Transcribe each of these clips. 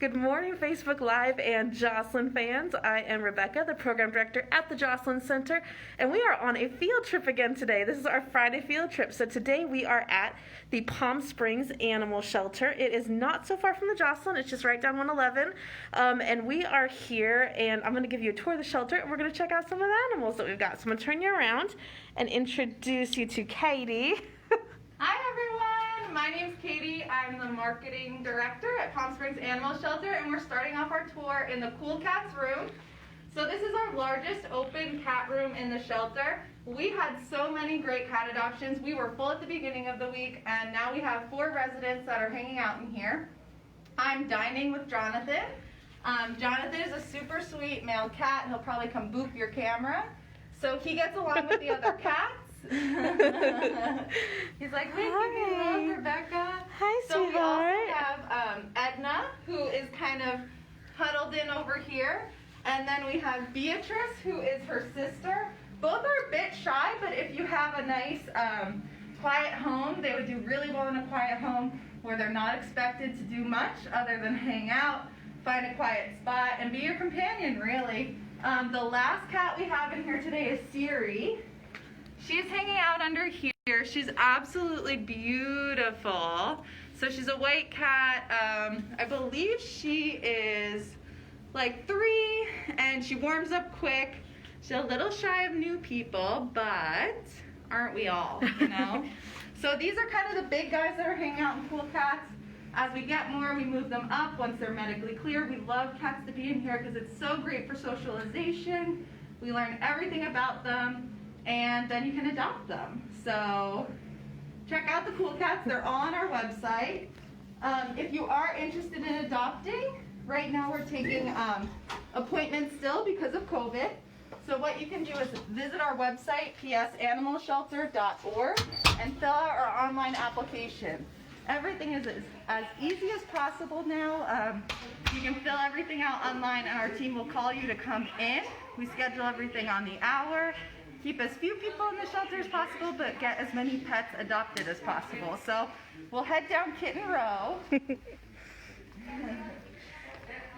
Good morning, Facebook Live and Joslyn fans. I am Rebecca, the program director at the Joslyn Center, and we are on a field trip again today. This is our Friday field trip. So today we are at the Palm Springs Animal Shelter. It is not so far from the Joslyn. It's just right down 111. And we are here, and I'm going to give you a tour of the shelter, and we're going to check out some of the animals that we've got. So I'm going to turn you around and introduce you to Katie. Hi everyone, my name's Katie. I'm the marketing director at Palm Springs Animal Shelter, and we're starting off our tour in the Cool Cats room. So this is our largest open cat room in the shelter. We had so many great cat adoptions. We were full at the beginning of the week, and now we have 4 residents that are hanging out in here. I'm dining with Jonathan. Jonathan is a super sweet male cat. He'll probably come boop your camera. So he gets along with the other cats. He's like, hey, give me love, Rebecca. Hi, so sweetheart. we also have Edna, who is kind of huddled in over here. And then we have Beatrice, who is her sister. Both are a bit shy, but if you have a nice quiet home, they would do really well in a quiet home where they're not expected to do much other than hang out, find a quiet spot, and be your companion, really. The last cat we have in here today is Siri. She's hanging out under here. She's absolutely beautiful. So she's a white cat. I believe she is like 3, and she warms up quick. She's a little shy of new people, but aren't we all, you know? So these are kind of the big guys that are hanging out in Cool Cats. As we get more, we move them up once they're medically cleared. We love cats to be in here because it's so great for socialization. We learn everything about them, and then you can adopt them. So check out the Cool Cats. They're all on our website. If you are interested in adopting, right now we're taking appointments still because of COVID. So what you can do is visit our website, psanimalshelter.org, and fill out our online application. Everything is as easy as possible now. You can fill everything out online, and our team will call you to come in. We schedule everything on the hour. Keep as few people in the shelter as possible, but get as many pets adopted as possible. So we'll head down Kitten Row.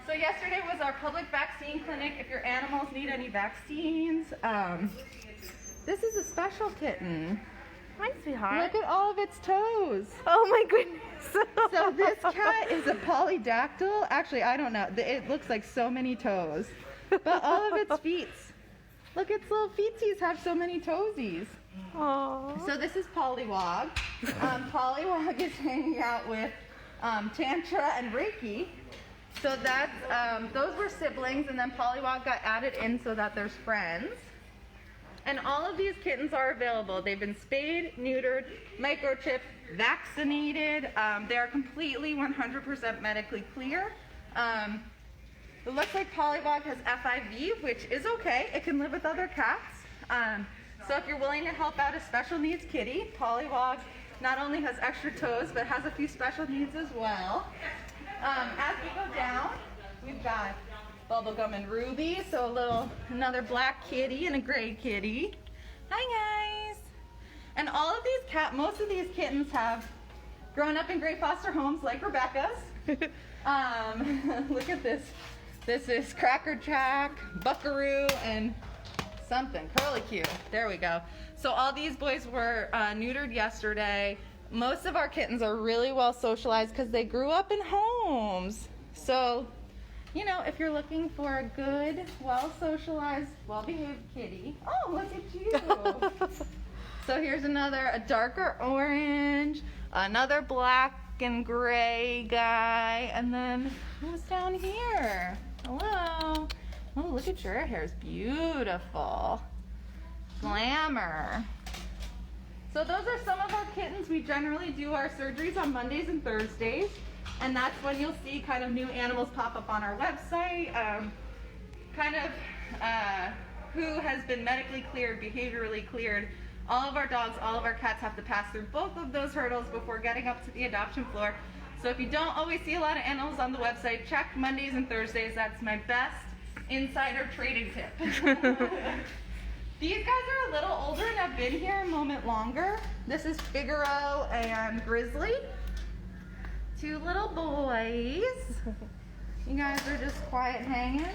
So yesterday was our public vaccine clinic. If your animals need any vaccines, this is a special kitten. Hi, sweetheart. Look at all of its toes. Oh my goodness. So this cat is a polydactyl. Actually, I don't know. It looks like so many toes. But all of its feet. Look, its little feetsies have so many toesies. Aww. So this is Pollywog. Pollywog is hanging out with Tantra and Reiki. So that's, those were siblings, and then Pollywog got added in so that there's friends. And all of these kittens are available. They've been spayed, neutered, microchipped, vaccinated. They are completely 100% medically clear. It looks like Pollywog has FIV, which is okay. It can live with other cats. So if you're willing to help out a special needs kitty, Pollywog not only has extra toes, but has a few special needs as well. As we go down, we've got Bubblegum and Ruby, so another black kitty and a gray kitty. Hi guys! And all of these most of these kittens have grown up in great foster homes like Rebecca's. Look at this. This is Cracker Jack, Buckaroo, and something. Curlicue. There we go. So all these boys were neutered yesterday. Most of our kittens are really well socialized because they grew up in homes. So, you know, if you're looking for a good, well-socialized, well-behaved kitty. Oh, look at you. So here's a darker orange, another black and gray guy, and then who's down here? Hello. Oh, look at your hair. It's beautiful. Glamour. So those are some of our kittens. We generally do our surgeries on Mondays and Thursdays, and that's when you'll see kind of new animals pop up on our website, who has been medically cleared, behaviorally cleared. All of our dogs, all of our cats have to pass through both of those hurdles before getting up to the adoption floor. So if you don't always see a lot of animals on the website, check Mondays and Thursdays. That's my best insider trading tip. These guys are a little older and have been here a moment longer. This is Figaro and Grizzly. 2 little boys. You guys are just quiet hanging.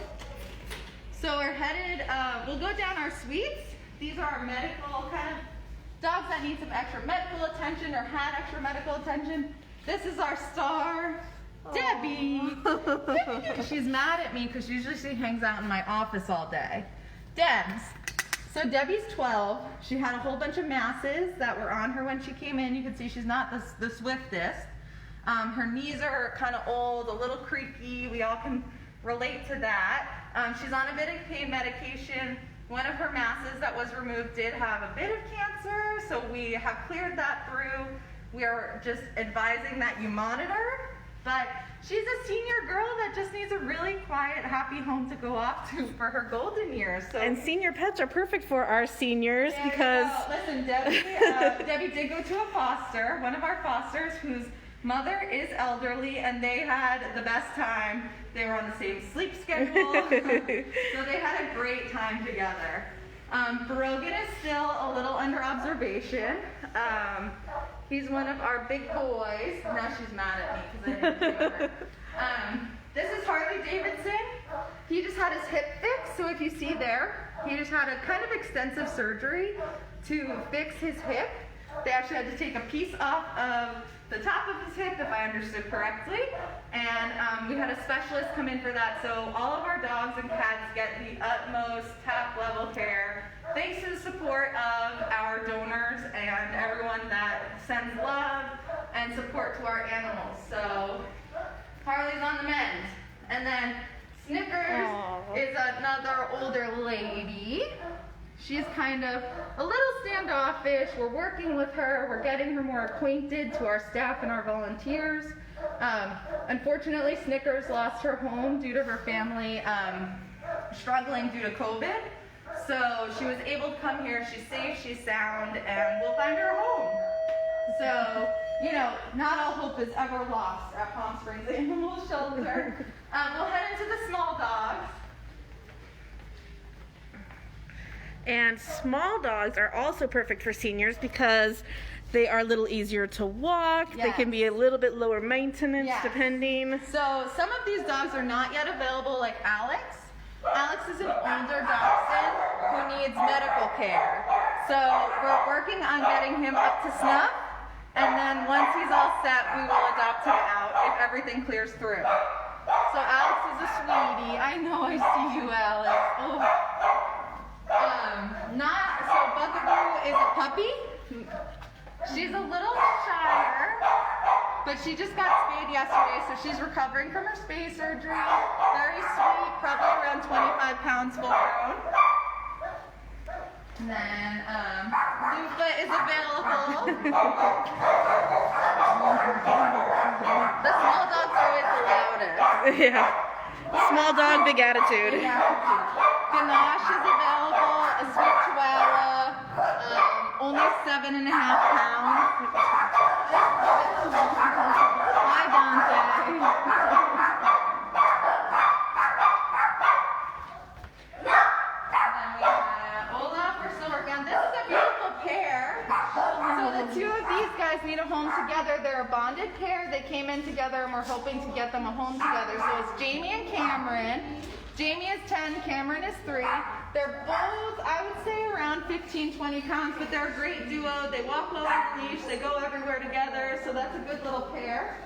So we're headed, we'll go down our suites. These are our medical kind of dogs that need some extra medical attention or had extra medical attention. This is our star, Debbie. She's mad at me because usually she hangs out in my office all day. Debs. So Debbie's 12. She had a whole bunch of masses that were on her when she came in. You can see she's not the swiftest. Her knees are kind of old, a little creaky. We all can relate to that. She's on a bit of pain medication. One of her masses that was removed did have a bit of cancer, so we have cleared that through. We are just advising that you monitor, but she's a senior girl that just needs a really quiet, happy home to go off to for her golden years. So, and senior pets are perfect for our seniors because... Listen, Debbie did go to a foster, one of our fosters whose mother is elderly, and they had the best time. They were on the same sleep schedule, so they had a great time together. Brogan is still a little under observation. He's one of our big boys. Now she's mad at me because I didn't do her. This is Harley Davidson. He just had his hip fixed, so if you see there, he just had a kind of extensive surgery to fix his hip. They actually had to take a piece off of the top of his hip, if I understood correctly, and we had a specialist come in for that. So all of our dogs and cats get the utmost top-level care, thanks to the support of our donors and everyone that sends love and support to our animals. So Harley's on the mend. And then Snickers is another older lady. She's kind of a little standoffish. We're working with her. We're getting her more acquainted to our staff and our volunteers. Unfortunately, Snickers lost her home due to her family struggling due to COVID. So she was able to come here. She's safe, she's sound, and we'll find her a home. So, you know, not all hope is ever lost at Palm Springs Animal Shelter. We'll head into the small dogs. And small dogs are also perfect for seniors because they are a little easier to walk. Yes. They can be a little bit lower maintenance, Yes. depending. So some of these dogs are not yet available, like Alex. Alex is an older dachshund who needs medical care. So we're working on getting him up to snuff, and then once he's all set, we will adopt him out if everything clears through. So Alex is a sweetie. I know, I see you, Alex. Oh. Bugaboo is a puppy. She's a little shyer, but she just got spayed yesterday, so she's recovering from her spay surgery. Very sweet, probably around 25 pounds full grown. And then Lupa is available. The small dog's always the loudest. Yeah. Small dog, big attitude. Ganache is available, a sweet chihuahua, only 7.5 pounds. Hi, Dante. And then we have Olaf, we're still working on. This is a beautiful pair. So the two of these guys need a home together. They're a bonded pair. They came in together, and we're hoping to get them a home together. So it's Jamie and Cameron. Jamie is 10, Cameron is 3. They're both, I would say, around 15, 20 pounds, but they're a great duo. They walk well on the leash, they go everywhere together, so that's a good little pair.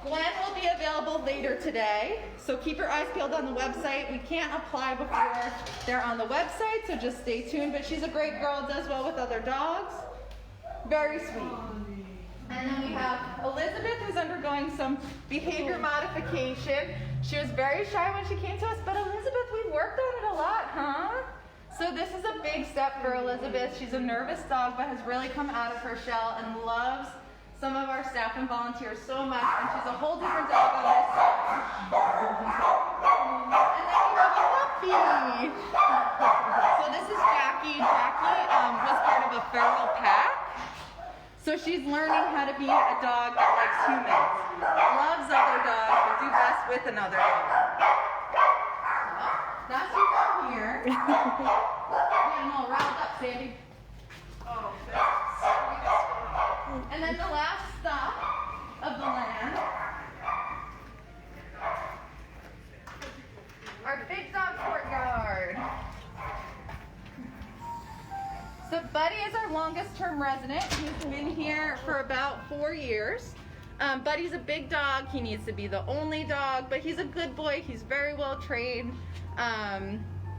Glenn will be available later today, so keep your eyes peeled on the website. We can't apply before they're on the website, so just stay tuned. But she's a great girl, does well with other dogs. Very sweet. And then we have Elizabeth, who's undergoing some behavior modification. She was very shy when she came to us, but Elizabeth, we've worked on it a lot, huh? So this is a big step for Elizabeth. She's a nervous dog, but has really come out of her shell and loves some of our staff and volunteers so much, and she's a whole different dog on this side. And then we have a puppy. So this is Jackie. Jackie was part of a feral pack. So she's learning how to be a dog that likes humans, loves other dogs, but do best with another dog. That's you from here. Getting all riled up, Sandy. Oh, and then the last stop of the land Buddy is our longest term resident. He's been here for about 4 years. Buddy's a big dog. He needs to be the only dog, but he's a good boy. He's very well trained.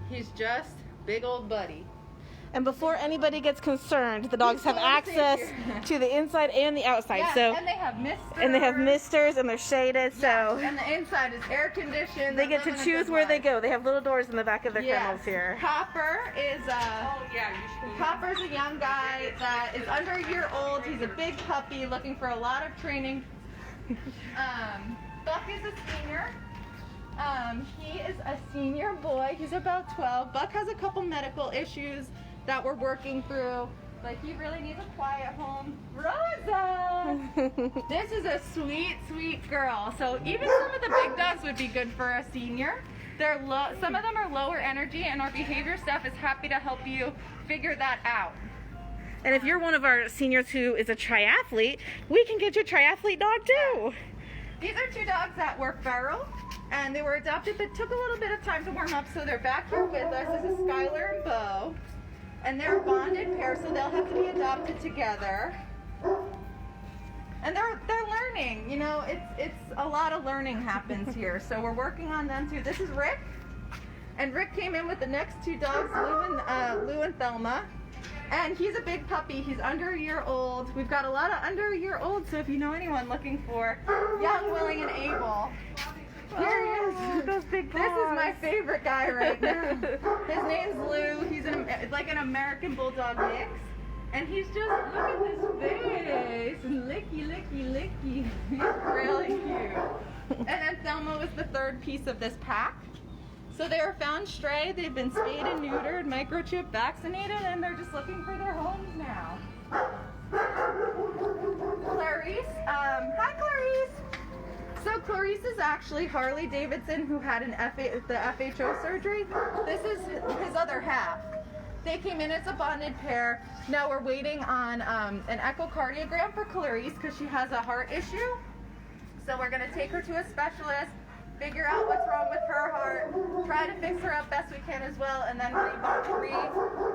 He's just big old Buddy. And before anybody gets concerned, the dogs have access to the inside and the outside. Yes, so and they have misters. And they have misters, and they're shaded. So and the inside is air conditioned. they get to choose where they go. They have little doors in the back of their kennels here. Copper is Copper's a young guy that is under a year old. He's a big puppy looking for a lot of training. Buck is a senior. He is a senior boy. He's about 12. Buck has a couple medical issues that we're working through, but he really needs a quiet home. Rosa! This is a sweet, sweet girl. So even some of the big dogs would be good for a senior. They're some of them are lower energy, and our behavior staff is happy to help you figure that out. And if you're one of our seniors who is a triathlete, we can get you a triathlete dog too. These are 2 dogs that were feral, and they were adopted, but took a little bit of time to warm up, so they're back here with us. This is Skylar and Bo, and they're a bonded pair, so they'll have to be adopted together. And they're learning, you know, it's a lot of learning happens here, so we're working on them too. This is Rick, and Rick came in with the next 2 dogs, Lou and Thelma. And he's a big puppy. He's under a year old. We've got a lot of under a year olds, so if you know anyone looking for young, willing, and able, here he is. Those big paws. This is my favorite guy right now. His name's Lou. He's like an American Bulldog mix. And he's just, look at this face. And licky, licky, licky. He's really cute. And then Thelma was the 3rd piece of this pack. So they were found stray, they've been spayed and neutered, microchipped, vaccinated, and they're just looking for their homes now. Clarice, hi Clarice. So Clarice is actually Harley Davidson, who had the FHO surgery. This is his other half. They came in as a bonded pair. Now we're waiting on an echocardiogram for Clarice because she has a heart issue. So we're gonna take her to a specialist, figure out what's wrong with her heart, try to fix her up best we can as well, and then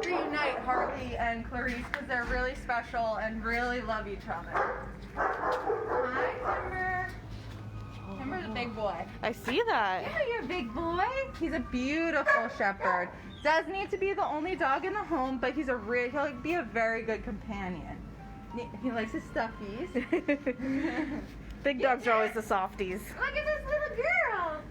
reunite Harley and Clarice because they're really special and really love each other. Hi, Timber. Timber's a big boy. I see that. Yeah, you're a big boy. He's a beautiful shepherd. Does need to be the only dog in the home, but he'll be a very good companion. He likes his stuffies. Big dogs are always the softies. Look at this little girl.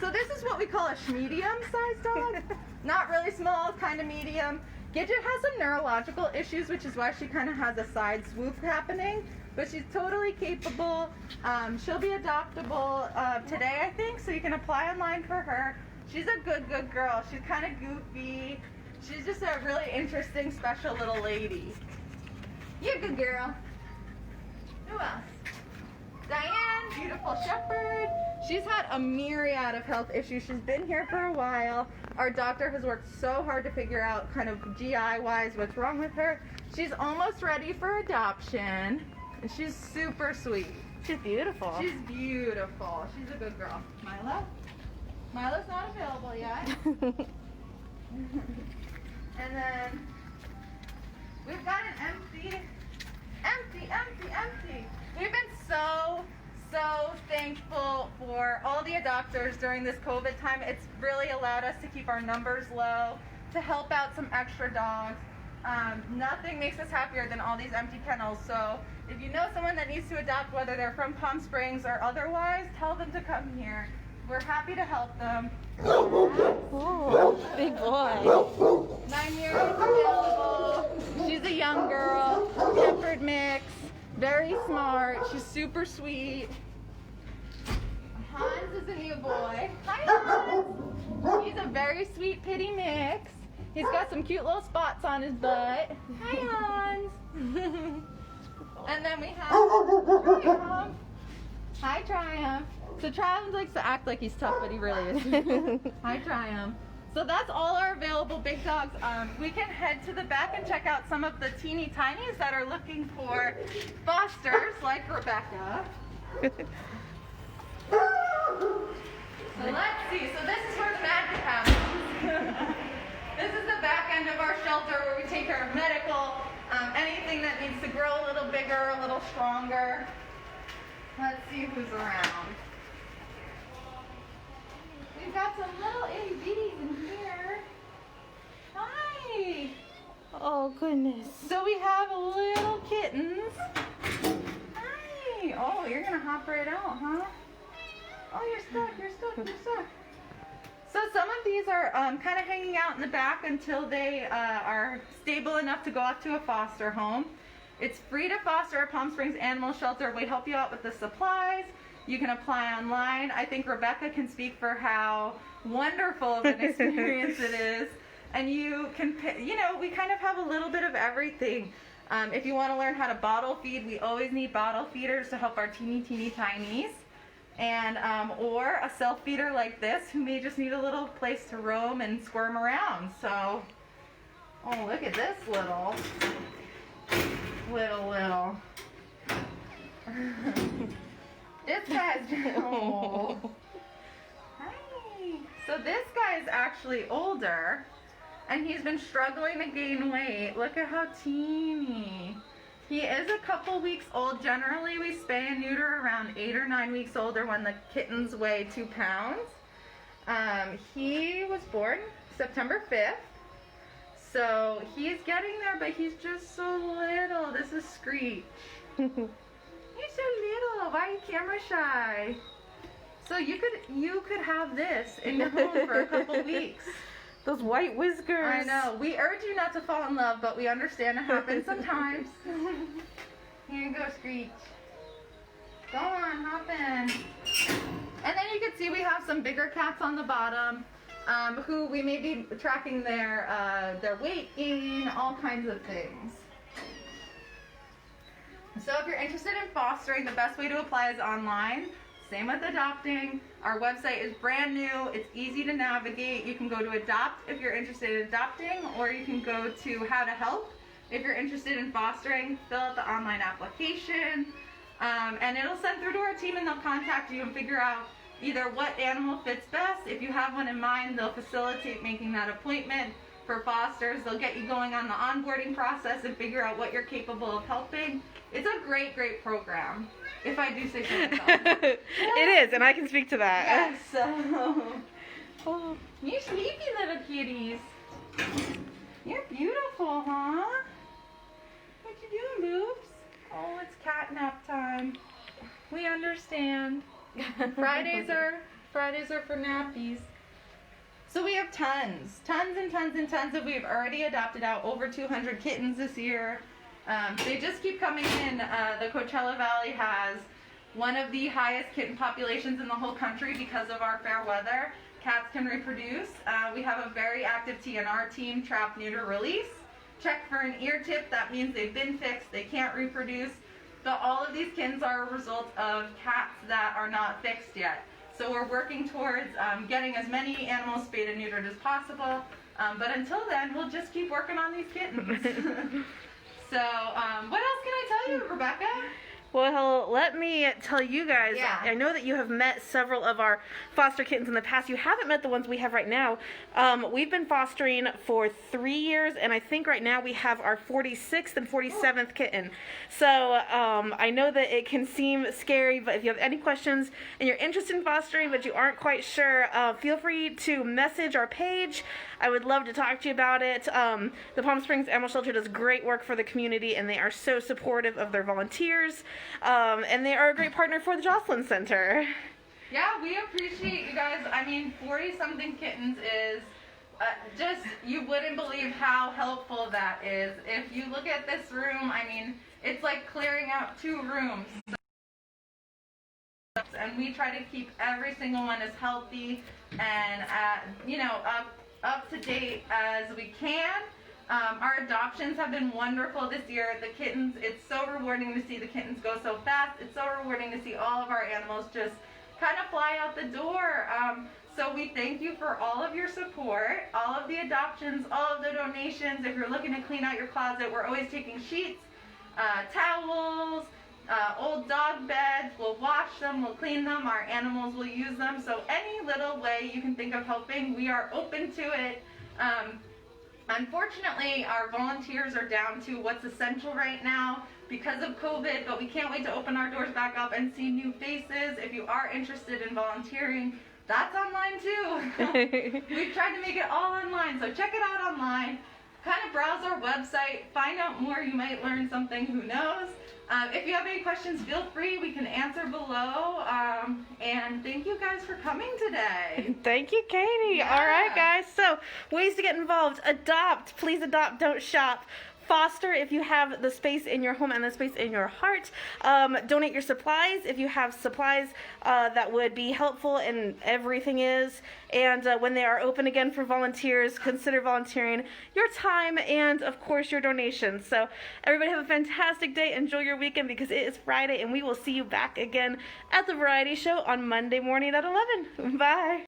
So this is what we call a medium-sized dog. Not really small, kind of medium. Gidget has some neurological issues, which is why she kind of has a side swoop happening. But she's totally capable. She'll be adoptable today, I think, so you can apply online for her. She's a good girl. She's kind of goofy. She's just a really interesting, special little lady. You're a good girl. Who else? Diane, beautiful shepherd. She's had a myriad of health issues. She's been here for a while. Our doctor has worked so hard to figure out kind of GI-wise what's wrong with her. She's almost ready for adoption. And she's super sweet. She's beautiful. She's beautiful. She's a good girl. Milo? Milo's not available yet. And then we've got an empty. We've been so thankful for all the adopters during this COVID time. It's really allowed us to keep our numbers low, to help out some extra dogs. Nothing makes us happier than all these empty kennels. So if you know someone that needs to adopt, whether they're from Palm Springs or otherwise, tell them to come here. We're happy to help them. Oh, big boy. 9 years available. She's a young girl, shepherd mix, very smart. She's super sweet. Hans is a new boy. Hi, Hans. He's a very sweet pitty mix. He's got some cute little spots on his butt. Hi, Hans. And then we have Triumph. Hi, Triumph. So Triumph likes to act like he's tough, but he really is. Hi, Triumph. So that's all our available big dogs. We can head to the back and check out some of the teeny tinies that are looking for fosters, like Rebecca. So let's see. So this is where the magic happens. This is the back end of our shelter where we take care of medical, little stronger. Let's see who's around. We've got some little itty bitties in here. Hi. Oh, goodness. So we have little kittens. Hi. Oh, you're going to hop right out, huh? Oh, you're stuck. So some of these are kind of hanging out in the back until they are stable enough to go off to a foster home. It's free to foster at Palm Springs Animal Shelter. We help you out with the supplies. You can apply online. I think Rebecca can speak for how wonderful of an experience it is. And you can, we kind of have a little bit of everything. If you want to learn how to bottle feed, we always need bottle feeders to help our teeny tinies. And, or a self-feeder like this who may just need a little place to roam and squirm around. So, oh, look at this little. This guy's, oh. Hi. So this guy is actually older, and he's been struggling to gain weight. Look at how teeny. He is a couple weeks old. Generally, we spay and neuter around 8 or 9 weeks old, or when the kittens weigh 2 pounds. He was born September 5th. So he's getting there, but he's just so little. This is Screech. He's so little. Why are you camera shy? So you could have this in your home for a couple weeks. Those white whiskers. I know. We urge you not to fall in love, but we understand it happens sometimes. Here you go, Screech. Go on, hop in. And then you can see we have some bigger cats on the bottom, who we may be tracking their weight gain, all kinds of things. So if you're interested in fostering, the best way to apply is online. Same with adopting. Our website is brand new. It's easy to navigate. You can go to Adopt if you're interested in adopting, or you can go to How to Help if you're interested in fostering. Fill out the online application, and it'll send through to our team, and they'll contact you and figure out either what animal fits best. If you have one in mind, they'll facilitate making that appointment. For fosters, they'll get you going on the onboarding process and figure out what you're capable of helping. It's a great program, if I do say so myself. It is, and I can speak to that. Yes, so. Oh, you sleepy little kitties. You're beautiful, huh? What you doing, boobs? Oh, it's cat nap time. We understand. Fridays are for nappies. So we have tons of, we've already adopted out over 200 kittens this year. They just keep coming in. The Coachella Valley has one of the highest kitten populations in the whole country because of our fair weather. Cats can reproduce. We have a very active TNR team, trap, neuter, release. Check for an ear tip. That means they've been fixed. They can't reproduce. But all of these kittens are a result of cats that are not fixed yet. So we're working towards getting as many animals spayed and neutered as possible. But until then, we'll just keep working on these kittens. So, what else can I tell you, Rebecca? Well, let me tell you guys, Yeah. I know that you have met several of our foster kittens in the past. You haven't met the ones we have right now. We've been fostering for 3 years, and I think right now we have our 46th and 47th kitten. So I know that it can seem scary, but if you have any questions and you're interested in fostering but you aren't quite sure, feel free to message our page. I would love to talk to you about it. The Palm Springs Animal Shelter does great work for the community, and they are so supportive of their volunteers. And they are a great partner for the Joslyn Center. Yeah, we appreciate you guys. I mean, 40-something kittens is just, you wouldn't believe how helpful that is. If you look at this room, I mean, it's like clearing out 2 rooms. And we try to keep every single one as healthy and, up to date as we can. Our adoptions have been wonderful this year. The kittens, it's so rewarding to see the kittens go so fast. It's so rewarding to see all of our animals just kind of fly out the door. So we thank you for all of your support, all of the adoptions, all of the donations. If you're looking to clean out your closet, we're always taking sheets, towels, old dog beds. We'll wash them, we'll clean them, our animals will use them. So any little way you can think of helping, we are open to it. Unfortunately, our volunteers are down to what's essential right now. because of COVID, but we can't wait to open our doors back up and see new faces. If you are interested in volunteering, that's online too. We've tried to make it all online, so check it out online. Kind of browse our website, find out more. You might learn something, who knows. If you have any questions, feel free. We can answer below. And thank you guys for coming today. Thank you, Katie. Yeah. All right, guys. So, ways to get involved. Adopt. Please adopt. Don't shop. Foster if you have the space in your home and the space in your heart. Donate your supplies if you have supplies that would be helpful, and everything is. And when they are open again for volunteers, consider volunteering your time and, of course, your donations. So everybody have a fantastic day. Enjoy your weekend because it is Friday, and we will see you back again at the variety show on Monday morning at 11. Bye.